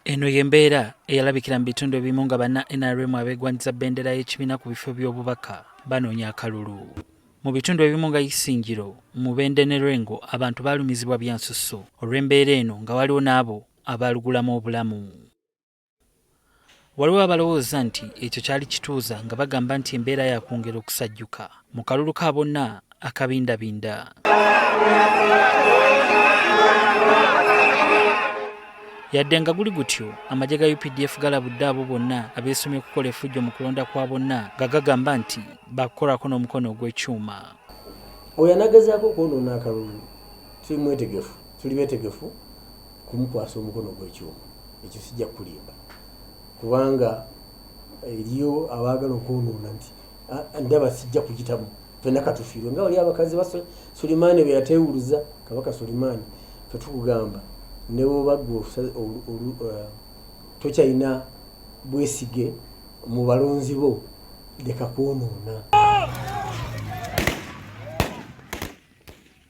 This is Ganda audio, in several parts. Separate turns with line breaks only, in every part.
Eno y'embeera eyalabikira mu bitundu ebimu nga banna NRM abeegwanyiza bendera y'ekibiina ku bifo by'obubaka banoonya akalulu. Mu bitundu ebimu nga Isingiro, Mubende ne Lwengo abantu baalumizibwa bya nsusso olw'embeera eno nga waliwo n'abo abaalugulamu obulamu. Waliwo abalowooza nti ekyo kyali kituuza nga bagamba nti embeera yakwongera okusajjuka mu kalulu ka bonna akabindabinda. Yadde nga guli gutyo, amagye ga UPDF galabudde abo bonna abeesomye okukola effujjo mu kulonda kwa bonna nga gagamba nti bakukolako n'omukono ogw'ekyuma.
Oyo anagezaako okwonoona akalulu tuli beetegefu kumukwasa omukono ogw'ekyuma. Ekyo sijja kulimba kubanga eriyo abaagala okwonoona nti ndaba sijja kugitamu ffenna katufiirwe nga wali abakazi ba Sulimaani be yateewuluza Kabaka Sulimaani fe tukugamba ne bw'obagwa tokyalina bwesige mu balonzi bo leka kwonoona.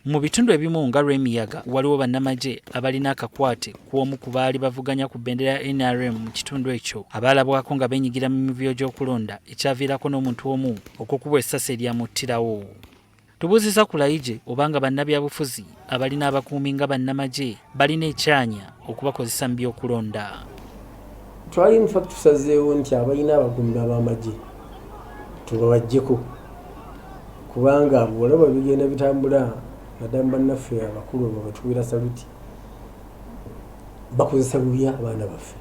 Mu bitundu ebimu nga Lwemiyaga waliwo bannamagye abalina akakwate ku omu ku baali bavuganya ku bendera ya NRM mu kitundu ekyo abaalabwako nga beenyigira mu mivuyo gy'okulonda ekyaviirako n'omuntu omu okukubwa essasi eryamuttirawo. Tubuuziza ku Layije obanga bannabyabufuzi abalina abakuumi nga bannamagye balina ekyanya okubakozesa mu by'okulonda.
Twali in fact tusazeewo nti abalina abakuumi ab'amagye tubawaggyeko kubanga bw'olaba bigenda bitambula naddala bannaffe abakulu abo betuwira saluti bakozesa bubi abaana baffe.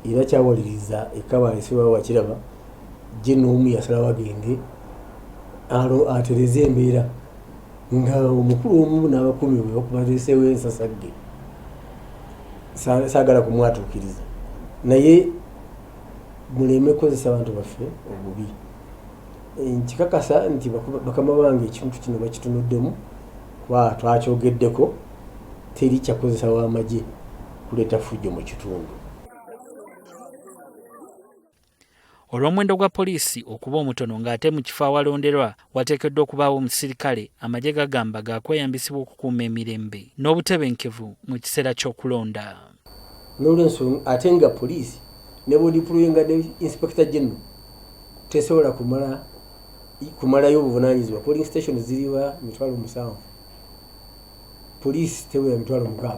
Era kyawaliriza ekaba esibawo wakiraba gye n'omu yasalawo agende atereze embeera nga omukulu omu n'abakuumi bwe bakubateesewo ensasadde saagala kumwatuukiriza naye muleme kukozesa abantu baffe obubi. Nkikakasa nti bakama bange ekintu kino bakitunuddemu twakyogeddeko teri kyakozesa w'amagye kuleeta fujjo mu kitundu.
Olw'omuwendo gwa poliisi okuba omutono ng'ate mu kifo awalonderwa wateekeddwa okubaawo omusirikale, amagye gagamba gaakweyambisibwa okukuuma emirembe n'obutebenkevu mu kiseera ky'okulonda.
N'olwensonga ate nga poliisi ne bw'odipuluyinga ne Inspector General tesobola kumalayo obuvunaanyizibwa. Polling station ziriwa 7,000, poliisi tewera 6,000.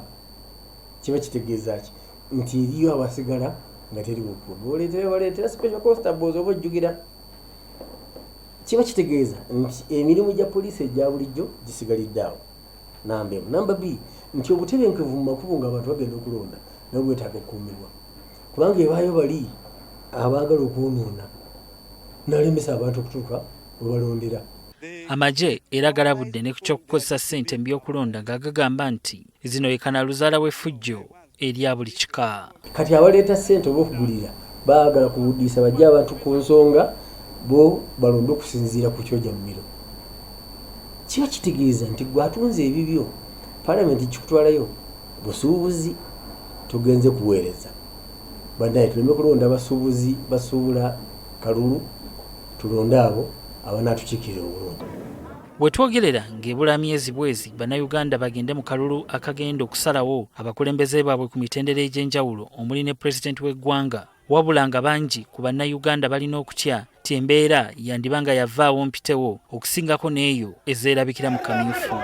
Kiba kitegeeza ki? Nti eriyo abasigala nga teri bukuuma. Baleetera special constables oba ojjugira. Kiba kitegeeza nti emirimu gya poliisi egya bulijjo gisigalidde awo. Namba emu. Namba bbiri nti obutebenkevu mu makubo ng'abantu bagenda okulonda nabwo bwetaaga okukuumibwa kubanga ebaayo bali abaagala okwonoona n'alemesa abantu okutuuka we balondera.
Amagye era galabudde ne ku ky'okukozesa ssente mu by'okulonda nga gagamba nti zino ye kanaluzaala w'effujjo erya buli kika.
Kati abaleeta ssente oba okugulira baagala kubuddiisa bajje abantu ku nsonga bo balonde okusinziira ku kyojja mu miro. Kiba kitegeeza nti gwe atunze ebibyo Paalamenti kikutwalayo busuubuzi tugenze kuweereza. Bannaye tuleme kulonda basuubuzi basuubula kalulu, tulonde abo abanaatukikirira obulungi.
Bwe twogerera ng'ebula myezi bwezi bannayuganda bagende mu kalulu akagenda okusalawo abakulembeze baabwe ku mitendera egy'enjawulo omuli ne pulezidenti w'eggwanga, wabula nga bangi ku bannayuganda balina okutya nti embeera yandiba nga yavaawo mpitewo okusingako n'eyo ezeerabikira mu kamyufu.